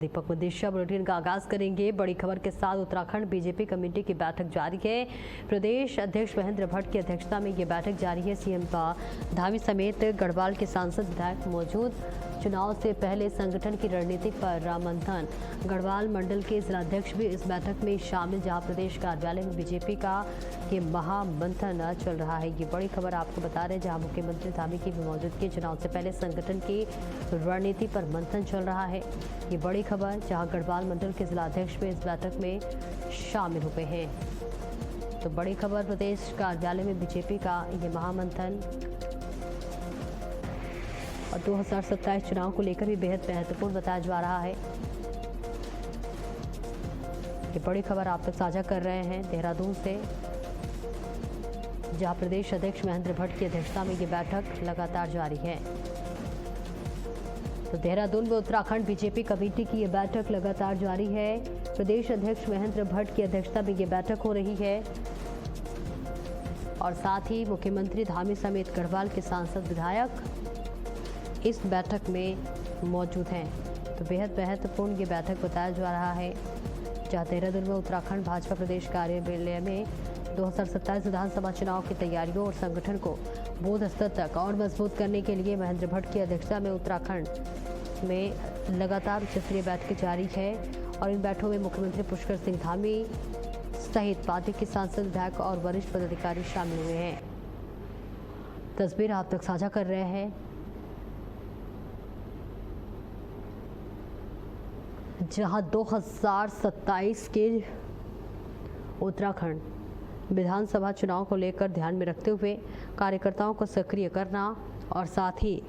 दीपक Vidisha bulletin का आगाज करेंगे। बड़ी खबर के साथ उत्तराखंड बीजेपी कमेटी की बैठक जारी है। प्रदेश अध्यक्ष महेंद्र भट्ट की अध्यक्षता में ये बैठक जारी है। सीएम धामी समेत गढ़वाल के सांसद विधायक मौजूद। चुनाव से पहले संगठन की रणनीति पर राममंथन। गढ़वाल मंडल के जिलाध्यक्ष भी इस बैठक में शामिल, जहां प्रदेश कार्यालय में बीजेपी का ये महामंथन चल रहा है। ये बड़ी खबर आपको बता रहे हैं, जहां मुख्यमंत्री धामी की भी मौजूदगी। चुनाव से पहले संगठन की रणनीति पर मंथन चल रहा है। ये बड़ी खबर, जहां गढ़वाल मंडल के जिलाध्यक्ष भी इस बैठक में शामिल हुए हैं। तो बड़ी खबर, प्रदेश कार्यालय में बीजेपी का ये महामंथन और 2027 चुनाव को लेकर भी बेहद महत्वपूर्ण बताया जा रहा है। ये बड़ी खबर आप तक साझा कर रहे हैं देहरादून से, जहां प्रदेश अध्यक्ष महेंद्र भट्ट की अध्यक्षता में ये बैठक लगातार जारी है। तो देहरादून में उत्तराखंड बीजेपी कमेटी की ये बैठक लगातार जारी है। प्रदेश अध्यक्ष महेंद्र भट्ट की अध्यक्षता में ये बैठक हो रही है और साथ ही मुख्यमंत्री धामी समेत गढ़वाल के सांसद विधायक इस बैठक में मौजूद हैं। तो बेहद महत्वपूर्ण ये बैठक बताया जा रहा है, जहां देहरादून में उत्तराखंड भाजपा प्रदेश कार्यालय में 2027 विधानसभा चुनाव की तैयारियों और संगठन को बूथ स्तर तक और मजबूत करने के लिए महेंद्र भट्ट की अध्यक्षता में उत्तराखंड में लगातार उच्चस्तरीय बैठकें जारी है। और इन बैठकों में मुख्यमंत्री पुष्कर सिंह धामी सहित पार्टी के सांसद, विधायक और वरिष्ठ पदाधिकारी शामिल हुए हैं। तस्वीर आप तक साझा कर रहे हैं, जहां 2027 के उत्तराखंड विधानसभा चुनाव को लेकर ध्यान में रखते हुए कार्यकर्ताओं को सक्रिय करना और साथ ही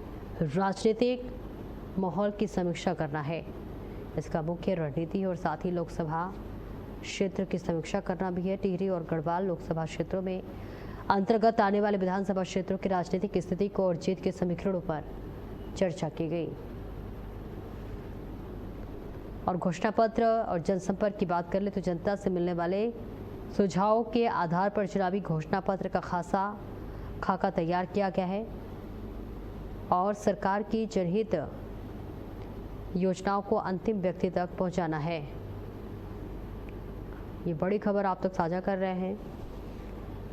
राजनीतिक माहौल की समीक्षा करना है। इसका मुख्य रणनीति और साथ ही लोकसभा क्षेत्र की समीक्षा करना भी है। टिहरी और गढ़वाल लोकसभा क्षेत्रों में अंतर्गत आने वाले विधानसभा क्षेत्रों की राजनीतिक स्थिति को और जीत के समीकरणों पर चर्चा की गई। और घोषणा पत्र और जनसंपर्क की बात कर ले तो जनता से मिलने वाले सुझावों के आधार पर चुनावी घोषणा पत्र का खाका तैयार किया गया है और सरकार की जनहित योजनाओं को अंतिम व्यक्ति तक पहुंचाना है। ये बड़ी खबर आप तक साझा कर रहे हैं,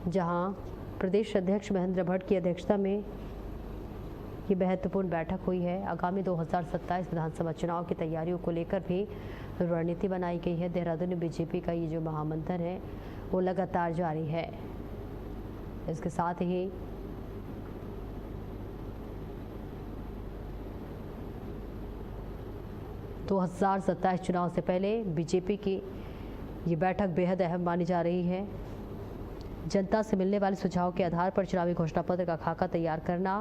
जहां प्रदेश अध्यक्ष महेंद्र भट्ट की अध्यक्षता में ये महत्वपूर्ण बैठक हुई है। आगामी 2027 विधानसभा चुनाव की तैयारियों को लेकर भी रणनीति बनाई गई है। देहरादून में बीजेपी का ये जो महामंथन है वो लगातार जारी है। इसके साथ ही दो 2027 चुनाव से पहले बीजेपी की ये बैठक बेहद अहम मानी जा रही है। जनता से मिलने वाले सुझाव के आधार पर चुनावी घोषणा पत्र का खाका तैयार करना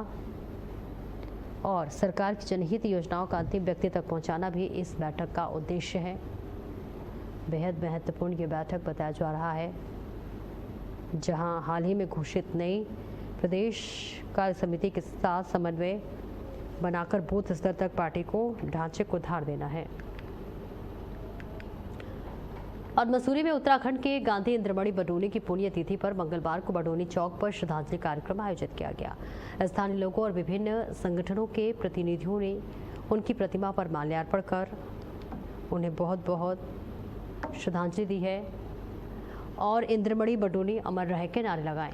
और सरकार की जनहित योजनाओं का अंतिम व्यक्ति तक पहुंचाना भी इस बैठक का उद्देश्य है। बेहद महत्वपूर्ण ये बैठक बताया जा रहा है, जहां हाल ही में घोषित नई प्रदेश कार्य समिति के साथ समन्वय बनाकर बूथ स्तर तक पार्टी को ढांचे को धार देना है। और मसूरी में उत्तराखंड के गांधी इंद्रमणि बडोनी की पुण्यतिथि पर मंगलवार को बडोनी चौक पर श्रद्धांजलि कार्यक्रम आयोजित किया गया। स्थानीय लोगों और विभिन्न संगठनों के प्रतिनिधियों ने उनकी प्रतिमा पर माल्यार्पण कर उन्हें बहुत बहुत श्रद्धांजलि दी है और इंद्रमणि बडोनी अमर रहे के नारे लगाए।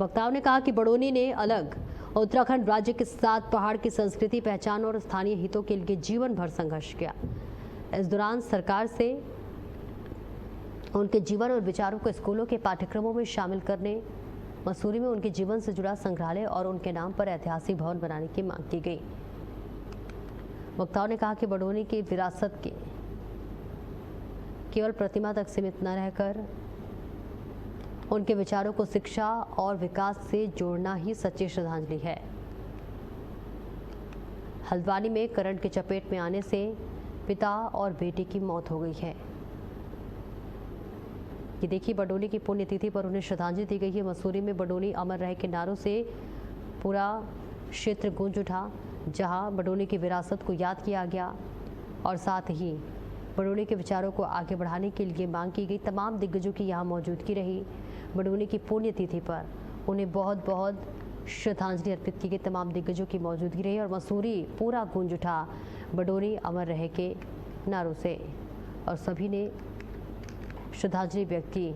वक्ताओं ने कहा कि बडोनी ने अलग उत्तराखंड राज्य के साथ पहाड़ की संस्कृति, पहचान और स्थानीय हितों के लिए जीवन भर संघर्ष किया। इस दौरान सरकार से उनके जीवन और विचारों को स्कूलों के पाठ्यक्रमों में शामिल करने, मसूरी में उनके जीवन से जुड़ा संग्रहालय और उनके नाम पर ऐतिहासिक भवन बनाने की मांग की गई। वक्ताओं ने कहा कि बडोनी की विरासत के केवल प्रतिमा तक सीमित न रहकर उनके विचारों को शिक्षा और विकास से जोड़ना ही सच्ची श्रद्धांजलि है। हल्द्वानी में करंट की चपेट में आने से पिता और बेटी की मौत हो गई है। ये देखिए, बडोनी की पुण्यतिथि पर उन्हें श्रद्धांजलि दी गई है। मसूरी में बडोनी अमर रहे के नारों से पूरा क्षेत्र गूंज उठा, जहां बडोनी की विरासत को याद किया गया और साथ ही बडोनी के विचारों को आगे बढ़ाने के लिए मांग की गई। तमाम दिग्गजों की यहाँ मौजूदगी रही। बडोनी की पुण्यतिथि पर उन्हें बहुत बहुत श्रद्धांजलि अर्पित की गई। तमाम दिग्गजों की मौजूदगी रही और मसूरी पूरा गूंज उठा बडोनी अमर रहे के नारों से और सभी ने श्रद्धांजलि व्यक्त की।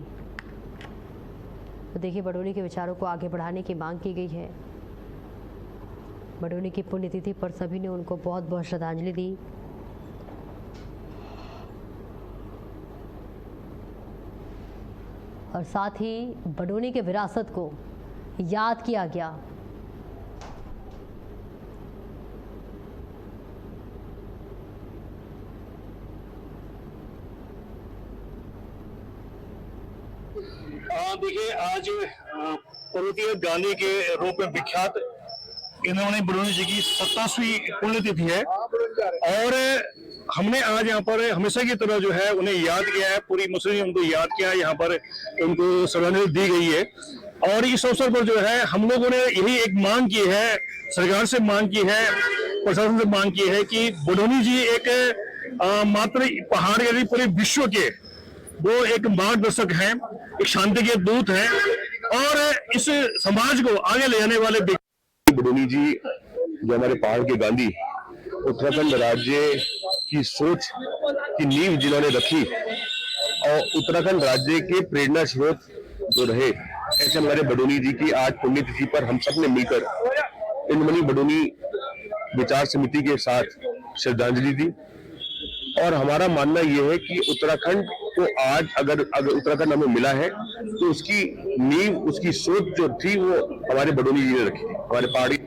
तो देखिए, बडोनी के विचारों को आगे बढ़ाने की मांग की गई है। बडोनी की पुण्यतिथि पर सभी ने उनको बहुत बहुत श्रद्धांजलि दी। और साथ ही बडोनी के विरासत को याद किया गया। देखिए, आज पर्वतीय गांधी के रूप में विख्यात इन्होंने बडोनी जी की 27वीं पुण्यतिथि है और हमने आज यहाँ पर हमेशा की तरह जो है उन्हें याद किया है। पूरी मुस्लिम ने उनको याद किया है, यहाँ पर उनको श्रद्धांजलि दी गई है। और इस अवसर पर जो है हम लोगों ने यही एक मांग की है, सरकार से मांग की है, प्रशासन से मांग की है कि बडोनी जी एक मात्र पहाड़ यानी पूरे विश्व के वो एक मार्गदर्शक हैं, एक शांति के दूत हैं और इस समाज को आगे ले जाने वाले। बडोनी जी जो हमारे पहाड़ के गांधी, उत्तराखंड राज्य की सोच की नींव जिन्होंने रखी और उत्तराखंड राज्य के प्रेरणा स्रोत जो रहे, ऐसे हमारे बडोनी जी की आज पुण्यतिथि पर हम सब ने मिलकर इंद्रमणि बडोनी विचार समिति के साथ श्रद्धांजलि दी। और हमारा मानना यह है कि उत्तराखंड को आज अगर उत्तराखंड हमें मिला है तो उसकी नींव, उसकी सोच जो थी वो हमारे बडोनी जी ने रखी थी, हमारे पहाड़ी।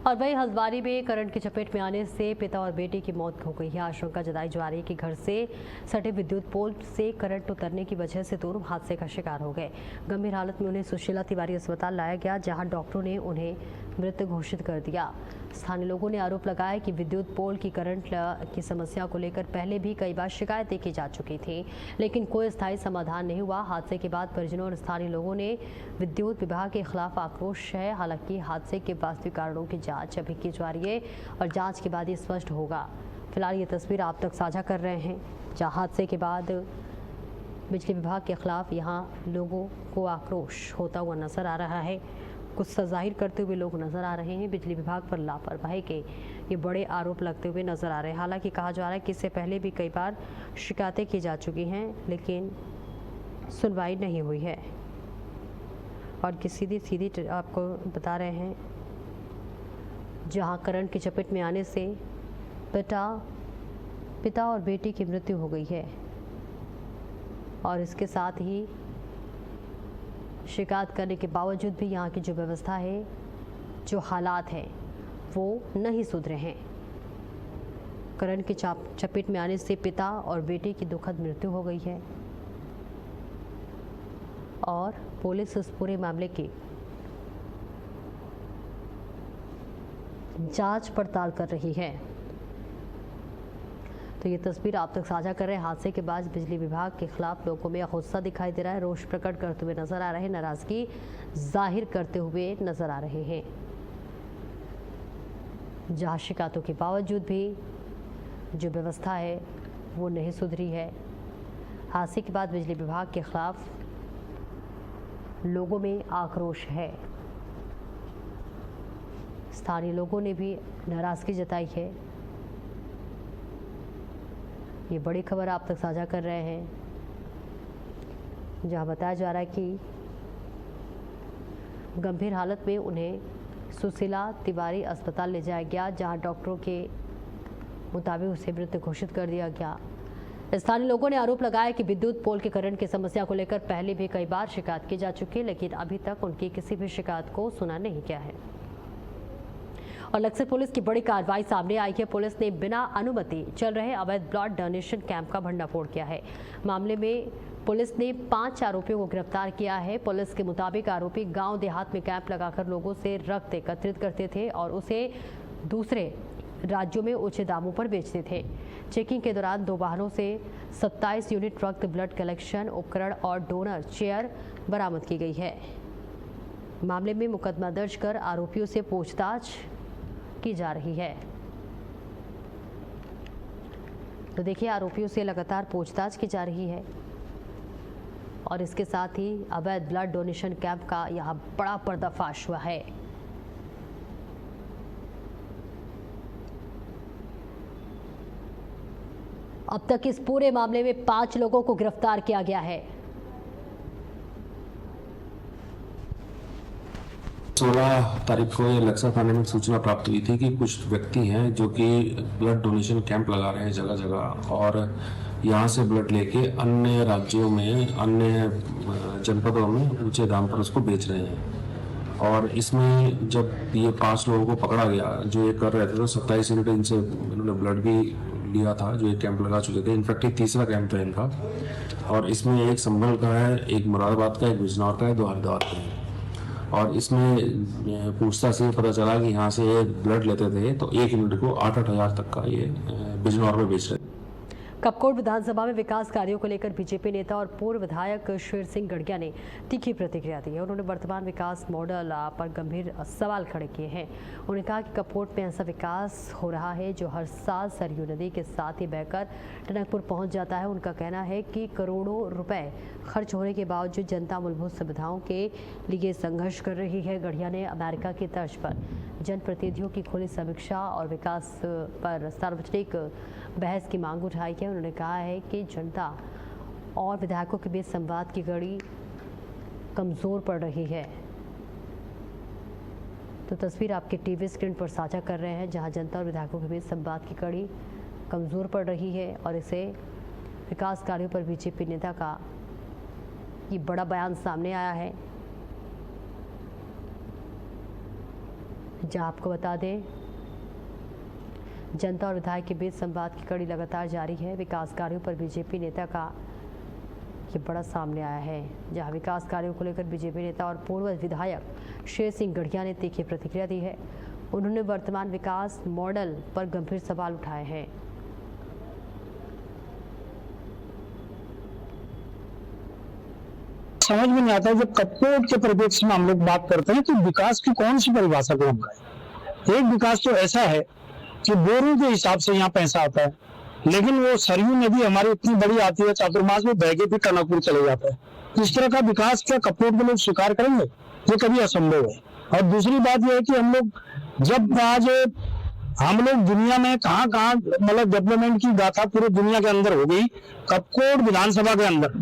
और वही हल्द्वानी में करंट की चपेट में आने से पिता और बेटे की मौत हो गई है। आशंका जताई जा रही है कि घर से सटे विद्युत पोल से करंट उतरने की वजह से दोनों हादसे का शिकार हो गए। गंभीर हालत में उन्हें सुशीला तिवारी अस्पताल लाया गया, जहां डॉक्टरों ने उन्हें मृत घोषित कर दिया। स्थानीय लोगों ने आरोप लगाया कि विद्युत पोल की करंट की समस्या को लेकर पहले भी कई बार शिकायतें की जा चुकी थी, लेकिन कोई स्थायी समाधान नहीं हुआ। हादसे के बाद परिजनों और स्थानीय लोगों ने विद्युत विभाग के खिलाफ आक्रोश है। हालांकि हादसे के वास्तविक कारणों की जांच अभी की जा रही है और जांच के बाद ये स्पष्ट होगा। फिलहाल ये तस्वीर आप तक साझा कर रहे हैं, जहां हादसे के बाद बिजली विभाग के खिलाफ यहां लोगों को आक्रोश होता हुआ नजर आ रहा है। गुस्सा जाहिर करते हुए लोग नजर आ रहे हैं। बिजली विभाग पर लापरवाही के ये बड़े आरोप लगते हुए नजर आ रहे हैं। हालांकि कहा जा रहा है कि इससे पहले भी कई बार शिकायतें की जा चुकी हैं, लेकिन सुनवाई नहीं हुई है। और कि सीधी आपको बता रहे हैं, जहां करंट की चपेट में आने से पिता और बेटी की मृत्यु हो गई है और इसके साथ ही शिकायत करने के बावजूद भी यहाँ की जो व्यवस्था है, जो हालात हैं, वो नहीं सुधरे हैं। करंट की चपेट में आने से पिता और बेटे की दुखद मृत्यु हो गई है और पुलिस इस पूरे मामले की जांच पड़ताल कर रही है। तो ये तस्वीर आप तक साझा कर रहे हैं। हादसे के बाद बिजली विभाग के खिलाफ लोगों में गुस्सा दिखाई दे रहा है, रोष प्रकट करते हुए नजर आ रहे हैं, नाराजगी जाहिर करते हुए नजर आ रहे हैं। जहां शिकायतों के बावजूद भी जो व्यवस्था है वो नहीं सुधरी है। हादसे के बाद बिजली विभाग के खिलाफ लोगों में आक्रोश है। स्थानीय लोगों ने भी नाराजगी जताई है। ये बड़ी खबर आप तक साझा कर रहे हैं, जहां बताया जा रहा है कि गंभीर हालत में उन्हें सुशीला तिवारी अस्पताल ले जाया गया, जहां डॉक्टरों के मुताबिक उसे मृत घोषित कर दिया गया। स्थानीय लोगों ने आरोप लगाया कि विद्युत पोल के करंट की समस्या को लेकर पहले भी कई बार शिकायत की जा चुकी है, लेकिन अभी तक उनकी किसी भी शिकायत को सुना नहीं गया है। और लक्सर पुलिस की बड़ी कार्रवाई सामने आई है। पुलिस ने बिना अनुमति चल रहे अवैध ब्लड डोनेशन कैंप का भंडाफोड़ किया है। मामले में पुलिस ने 5 आरोपियों को गिरफ्तार किया है। पुलिस के मुताबिक आरोपी गांव देहात में कैंप लगाकर लोगों से रक्त एकत्रित करते थे और उसे दूसरे राज्यों में ऊंचे दामों पर बेचते थे। चेकिंग के दौरान 2 वाहनों से 27 यूनिट रक्त ब्लड कलेक्शन उपकरण और डोनर चेयर बरामद की गई है। मामले में मुकदमा दर्ज कर आरोपियों से पूछताछ की जा रही है। तो देखिए, आरोपियों से लगातार पूछताछ की जा रही है और इसके साथ ही अवैध ब्लड डोनेशन कैंप का यहां बड़ा पर्दाफाश हुआ है। अब तक इस पूरे मामले में 5 लोगों को गिरफ्तार किया गया है। 16 तारीख को ये लक्सर थाने में सूचना प्राप्त हुई थी कि कुछ व्यक्ति हैं जो कि ब्लड डोनेशन कैंप लगा रहे हैं जगह जगह, और यहाँ से ब्लड लेके अन्य राज्यों में, अन्य जनपदों में ऊंचे दाम पर उसको बेच रहे हैं। और इसमें जब ये 5 लोगों को पकड़ा गया जो ये कर रहे थे, तो 27 यूनिट इनसे इन्होंने ब्लड भी लिया था, जो ये कैंप लगा चुके थे। इनफैक्ट ये तीसरा कैंप है इनका, और इसमें एक संभल का है, एक मुरादाबाद का, एक बिजनौर का है, 2 हरिद्वार का है। और इसमें पूछताछ से पता चला कि यहाँ से ये ब्लड लेते थे तो 1 यूनिट को 8-8 हज़ार तक का ये बिजनौर में बेच रहे थे। कपकोट विधानसभा में विकास कार्यों को लेकर बीजेपी नेता और पूर्व विधायक शेर सिंह गड़गिया ने तीखी प्रतिक्रिया दी है। उन्होंने वर्तमान विकास मॉडल पर गंभीर सवाल खड़े किए हैं। उन्होंने कहा कि कपकोट में ऐसा विकास हो रहा है जो हर साल सरयू नदी के साथ ही बहकर टनकपुर पहुंच जाता है। उनका कहना है कि करोड़ों रुपए खर्च होने के बावजूद जनता मूलभूत सुविधाओं के लिए संघर्ष कर रही है। गड़गिया ने अमेरिका की तर्ज पर जनप्रतिनिधियों की खुली समीक्षा और विकास पर सार्वजनिक बहस की मांग उठाई है। उन्होंने कहा है कि जनता और विधायकों के बीच संवाद की कड़ी कमजोर पड़ रही है। तो तस्वीर आपके टीवी स्क्रीन पर साझा कर रहे हैं, जहां जनता और विधायकों के बीच संवाद की कड़ी कमजोर पड़ रही है, और इसे विकास कार्यों पर बीजेपी नेता का ये बड़ा बयान सामने आया है। जहां आपको बता दें, जनता और विधायक के बीच संवाद की कड़ी लगातार जारी है। विकास कार्यों पर बीजेपी नेता का ये बड़ा सामने आया है, जहां विकास कार्यों को लेकर बीजेपी नेता और पूर्व विधायक शेर सिंह गड़गिया ने तीखी प्रतिक्रिया दी है। उन्होंने वर्तमान विकास मॉडल पर गंभीर सवाल उठाए हैं। समझ में नहीं आता है, जब कपकोट के परिप्रेक्ष्य में हम लोग बात करते हैं तो विकास की कौन सी परिभाषा को हम करें। एक विकास तो ऐसा है कि बोरों के हिसाब से यहाँ पैसा आता है, लेकिन वो सरयू नदी हमारी इतनी बड़ी आती है, चातुर्मास में बह के फिर टनकपुर चले जाता है। इस तरह का विकास क्या कपकोट के लोग स्वीकार करेंगे? ये कभी असंभव है। और दूसरी बात यह है कि हम लोग जब आज हम लोग दुनिया में कहाँ मतलब डेवलपमेंट की गाथा पूरी दुनिया के अंदर हो गई, कपकोट विधानसभा के अंदर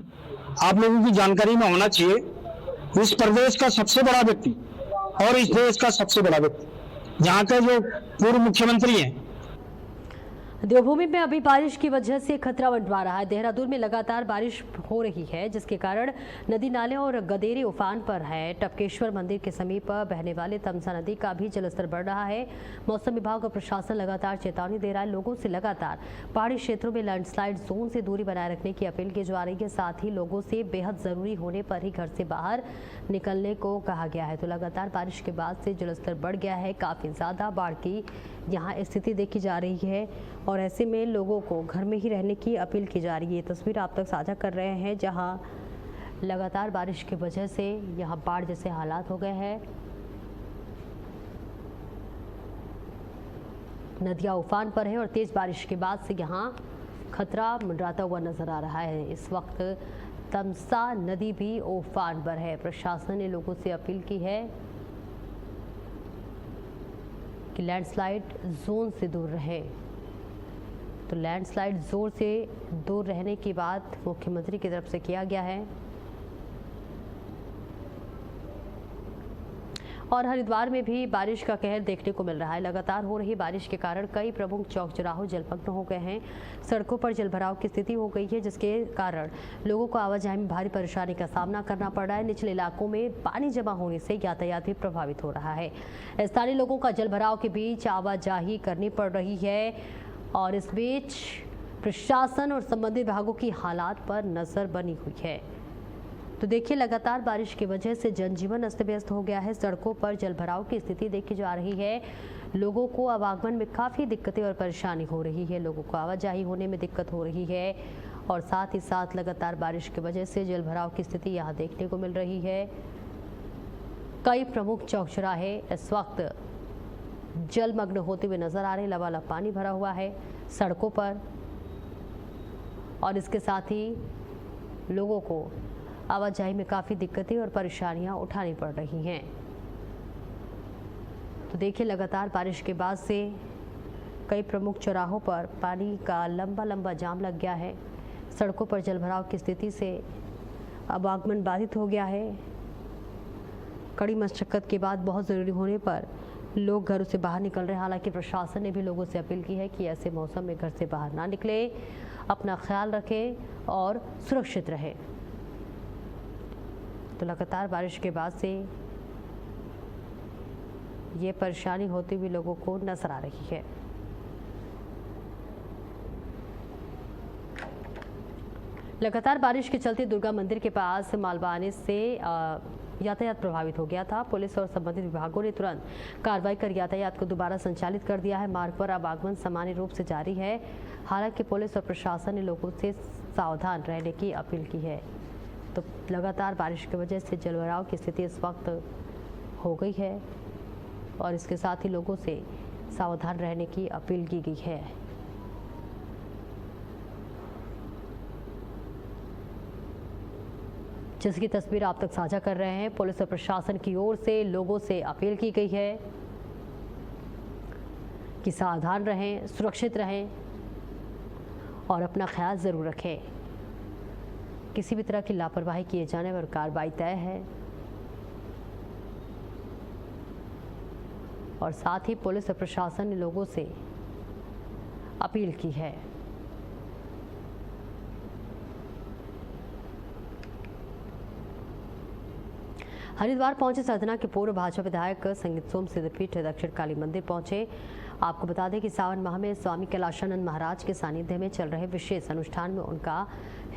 आप लोगों की जानकारी में होना चाहिए, इस प्रदेश का सबसे बड़ा व्यक्ति और इस देश का सबसे बड़ा व्यक्ति, यहाँ के जो पूर्व मुख्यमंत्री हैं, देवभूमि में अभी बारिश की वजह से खतरा मंडरा रहा है। देहरादून में लगातार बारिश हो रही है, जिसके कारण नदी नाले और गदेरे उफान पर है। टपकेश्वर मंदिर के समीप बहने वाले तमसा नदी का भी जलस्तर बढ़ रहा है। मौसम विभाग और प्रशासन लगातार चेतावनी दे रहा है। लोगों से लगातार पहाड़ी क्षेत्रों में लैंडस्लाइड जोन से दूरी बनाए रखने की अपील की जा रही है। साथ ही लोगों से बेहद जरूरी होने पर ही घर से बाहर निकलने को कहा गया है। तो लगातार बारिश के बाद से जलस्तर बढ़ गया है। काफी ज्यादा बाढ़ की यहाँ स्थिति देखी जा रही है, और ऐसे में लोगों को घर में ही रहने की अपील की जा रही है। तस्वीर आप तक साझा कर रहे हैं, जहाँ लगातार बारिश की वजह से यहाँ बाढ़ जैसे हालात हो गए हैं। नदियाँ उफान पर है और तेज बारिश के बाद से यहाँ खतरा मंडराता हुआ नजर आ रहा है। इस वक्त तमसा नदी भी उफान पर है। प्रशासन ने लोगों से अपील की है कि लैंडस्लाइड जोन से दूर रहे। तो लैंडस्लाइड जोन से दूर रहने की बात मुख्यमंत्री की तरफ से किया गया है। और हरिद्वार में भी बारिश का कहर देखने को मिल रहा है। लगातार हो रही बारिश के कारण कई प्रमुख चौक चौराहों जलमग्न हो गए हैं। सड़कों पर जलभराव की स्थिति हो गई है, जिसके कारण लोगों को आवाजाही में भारी परेशानी का सामना करना पड़ रहा है। निचले इलाकों में पानी जमा होने से यातायात भी प्रभावित हो रहा है। स्थानीय लोगों का जलभराव के बीच आवाजाही करनी पड़ रही है, और इस बीच प्रशासन और संबंधित विभागों की हालात पर नजर बनी हुई है। तो देखिए, लगातार बारिश की वजह से जनजीवन अस्त व्यस्त हो गया है। सड़कों पर जलभराव की स्थिति देखी जा रही है। लोगों को आवागमन में काफ़ी दिक्कतें और परेशानी हो रही है। लोगों को आवाजाही होने में दिक्कत हो रही है, और साथ ही साथ लगातार बारिश की वजह से जलभराव की स्थिति यहाँ देखने को मिल रही है। कई प्रमुख चौक चौराहे इस वक्त जलमग्न होते हुए नजर आ रहे हैं। लबालब पानी भरा हुआ है सड़कों पर, और इसके साथ ही लोगों को आवाजाही में काफ़ी दिक्कतें और परेशानियां उठानी पड़ रही हैं। तो देखिए, लगातार बारिश के बाद से कई प्रमुख चौराहों पर पानी का लंबा जाम लग गया है। सड़कों पर जलभराव की स्थिति से आवागमन बाधित हो गया है। कड़ी मशक्कत के बाद बहुत ज़रूरी होने पर लोग घरों से बाहर निकल रहे हैं। हालांकि प्रशासन ने भी लोगों से अपील की है कि ऐसे मौसम में घर से बाहर ना निकले, अपना ख्याल रखें और सुरक्षित रहें। तो लगातार बारिश के बाद से ये परेशानी होती हुई लोगों को नजर आ रही है। लगातार बारिश के चलते दुर्गा मंदिर के पास मालवा आने से यातायात प्रभावित हो गया था। पुलिस और संबंधित विभागों ने तुरंत कार्रवाई कर यातायात को दोबारा संचालित कर दिया है। मार्ग पर आवागमन सामान्य रूप से जारी है। हालांकि पुलिस और प्रशासन ने लोगों से सावधान रहने की अपील की है। तो लगातार बारिश की वजह से जलभराव की स्थिति इस वक्त हो गई है और इसके साथ ही लोगों से सावधान रहने की अपील की गई है। जिसकी तस्वीर आप तक साझा कर रहे हैं। पुलिस और प्रशासन की ओर से लोगों से अपील की गई है कि सावधान रहें, सुरक्षित रहें और अपना ख्याल जरूर रखें। किसी भी तरह की लापरवाही किए जाने पर कार्रवाई तय है। और साथ ही पुलिस और प्रशासन ने लोगों से अपील की है। हरिद्वार पहुंचे सरधना के पूर्व भाजपा विधायक संगीत सोम सिद्धपीठ दक्षिण काली मंदिर पहुंचे। आपको बता दें कि सावन माह में स्वामी कैलाशानंद महाराज के सानिध्य में चल रहे विशेष अनुष्ठान में उनका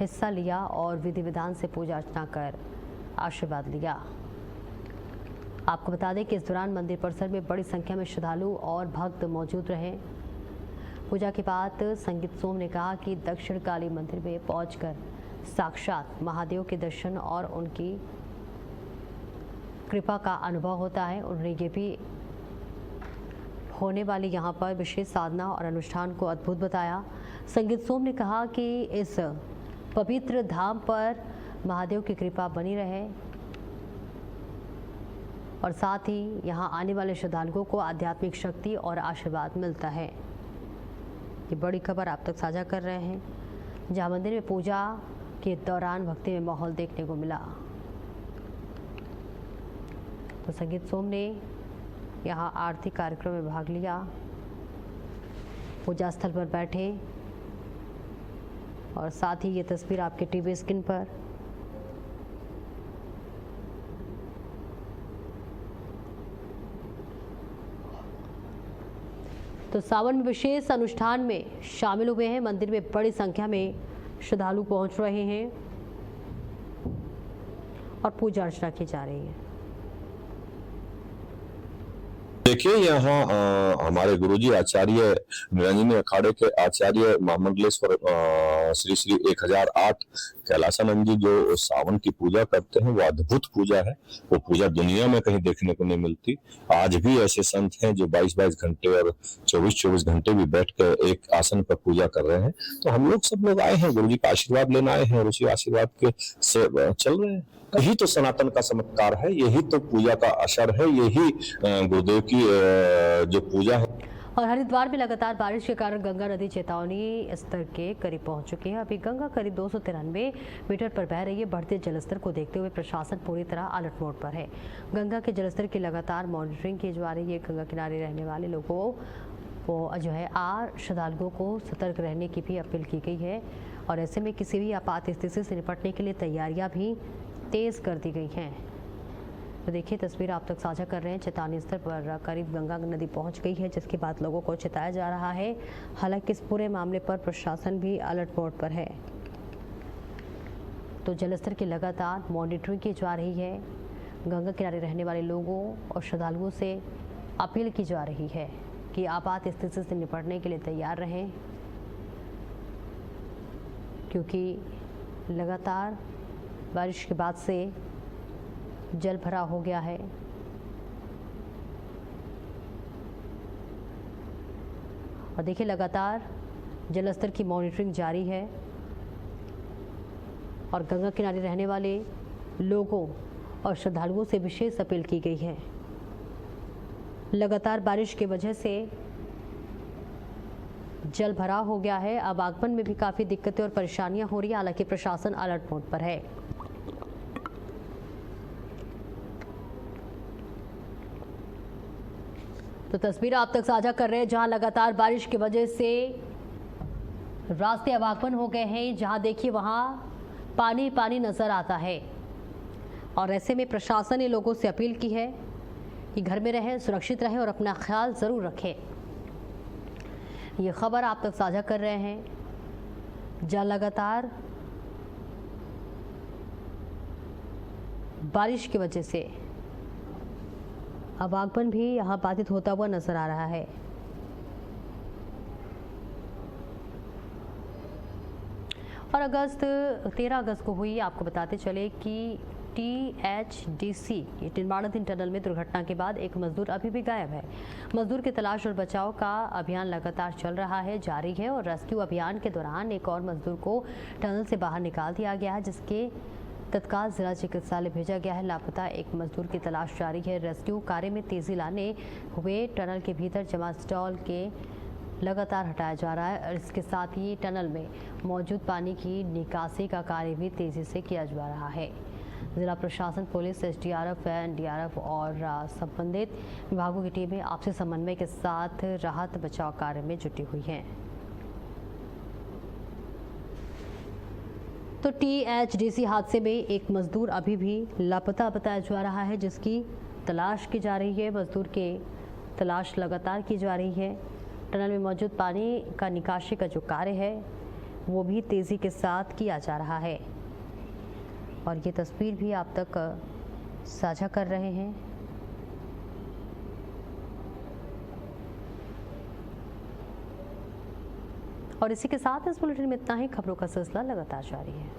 हिस्सा लिया और विधि विधान से पूजा अर्चना कर आशीर्वाद लिया। आपको बता दें कि इस दौरान मंदिर परिसर में बड़ी संख्या में श्रद्धालु और भक्त मौजूद रहे। पूजा के बाद संगीत सोम ने कहा कि दक्षिण काली मंदिर में पहुंचकर साक्षात महादेव के दर्शन और उनकी कृपा का अनुभव होता है। उन्होंने ये भी होने वाली यहाँ पर विशेष साधना और अनुष्ठान को अद्भुत बताया। संगीत सोम ने कहा कि इस पवित्र धाम पर महादेव की कृपा बनी रहे और साथ ही यहाँ आने वाले श्रद्धालुओं को आध्यात्मिक शक्ति और आशीर्वाद मिलता है। ये बड़ी खबर आप तक साझा कर रहे हैं, जहाँ मंदिर में पूजा के दौरान भक्ति में माहौल देखने को मिला। तो संगीत सोम ने यहाँ आरती कार्यक्रम में भाग लिया, पूजा स्थल पर बैठे और साथ ही ये तस्वीर आपके टीवी स्क्रीन पर तो सावन में विशेष अनुष्ठान में शामिल हुए हैं। मंदिर में बड़ी संख्या में श्रद्धालु पहुंच रहे हैं और पूजा अर्चना की जा रही है। देखिए यहाँ हमारे गुरुजी आचार्य निरंजनी अखाड़े के आचार्य महामंडलेश्वर श्री श्री 1008 कैलाशानंद जी जो सावन की पूजा करते हैं, वो अद्भुत पूजा है। वो पूजा दुनिया में कहीं देखने को नहीं मिलती। आज भी ऐसे संत हैं जो 22-22 घंटे और 24-24 घंटे भी बैठ कर एक आसन पर पूजा कर रहे हैं। तो हम लोग सब लोग आए हैं, गुरुजी का आशीर्वाद लेना आए हैं और उसी आशीर्वाद के से चल रहे हैं। यही तो सनातन का चमत्कार है, यही तो पूजा का असर है, यही गुरुदेव की जो पूजा है। और हरिद्वार में लगातार बारिश के कारण गंगा नदी चेतावनी स्तर के करीब पहुंच चुकी है। अभी गंगा करीब 293 मीटर पर बह रही है। बढ़ते जलस्तर को देखते हुए प्रशासन पूरी तरह अलर्ट मोड पर है। गंगा के जलस्तर की लगातार मॉनिटरिंग की जा रही है। गंगा किनारे रहने वाले लोगों को जो है श्रद्धालुओं को सतर्क रहने की भी अपील की गई है और ऐसे में किसी भी आपात स्थिति से निपटने के लिए तैयारियां भी तेज कर दी गई हैं। तो देखिए तस्वीर आप तक साझा कर रहे हैं। चेतावनी स्तर पर करीब गंगा नदी पहुंच गई है, जिसके बाद लोगों को चेताया जा रहा है। हालांकि इस पूरे मामले पर प्रशासन भी अलर्ट मोड पर है। तो जलस्तर की लगातार मॉनिटरिंग की जा रही है। गंगा किनारे रहने वाले लोगों और श्रद्धालुओं से अपील की जा रही है कि आपात स्थिति से निपटने के लिए तैयार रहें, क्योंकि लगातार बारिश के बाद से जल भरा हो गया है। और देखिए लगातार जलस्तर की मॉनिटरिंग जारी है और गंगा किनारे रहने वाले लोगों और श्रद्धालुओं से विशेष अपील की गई है। लगातार बारिश की वजह से जल भराव हो गया है। अब आगमन में भी काफी दिक्कतें और परेशानियां हो रही है। हालांकि प्रशासन अलर्ट मोड पर है। तो तस्वीर आप तक साझा कर रहे हैं, जहां लगातार बारिश की वजह से रास्ते अवगमन हो गए हैं। जहां देखिए वहां पानी पानी नजर आता है और ऐसे में प्रशासन ने लोगों से अपील की है कि घर में रहें, सुरक्षित रहें और अपना ख्याल जरूर रखें। ये खबर आप तक साझा कर रहे हैं, जहां लगातार बारिश की वजह से आवागमन भी यहां बाधित होता हुआ नजर आ रहा है। और 13 अगस्त को हुई, आपको बताते चले कि THDC निर्माणाधीन टनल में दुर्घटना के बाद एक मजदूर अभी भी गायब है। मजदूर की तलाश और बचाव का अभियान लगातार चल रहा है, जारी है और रेस्क्यू अभियान के दौरान एक और मजदूर को टनल से बाहर निकाल दिया गया है, जिसके तत्काल जिला चिकित्सालय भेजा गया है। लापता एक मजदूर की तलाश जारी है। रेस्क्यू कार्य में तेजी लाने हुए टनल के भीतर जमा स्टॉल के लगातार हटाया जा रहा है और इसके साथ ही टनल में मौजूद पानी की निकासी का कार्य भी तेजी से किया जा रहा है। जिला प्रशासन, पुलिस, SDRF, NDRF और संबंधित विभागों की टीमें आपसी समन्वय के साथ राहत बचाव कार्य में जुटी हुई हैं। तो THDC हादसे में एक मजदूर अभी भी लापता बताया जा रहा है, जिसकी तलाश की जा रही है। मजदूर के तलाश लगातार की जा रही है। टनल में मौजूद पानी का निकासी का जो कार्य है वो भी तेज़ी के साथ किया जा रहा है और ये तस्वीर भी आप तक साझा कर रहे हैं। और इसी के साथ इस बुलेटिन में इतना ही। खबरों का सिलसिला लगातार जारी है।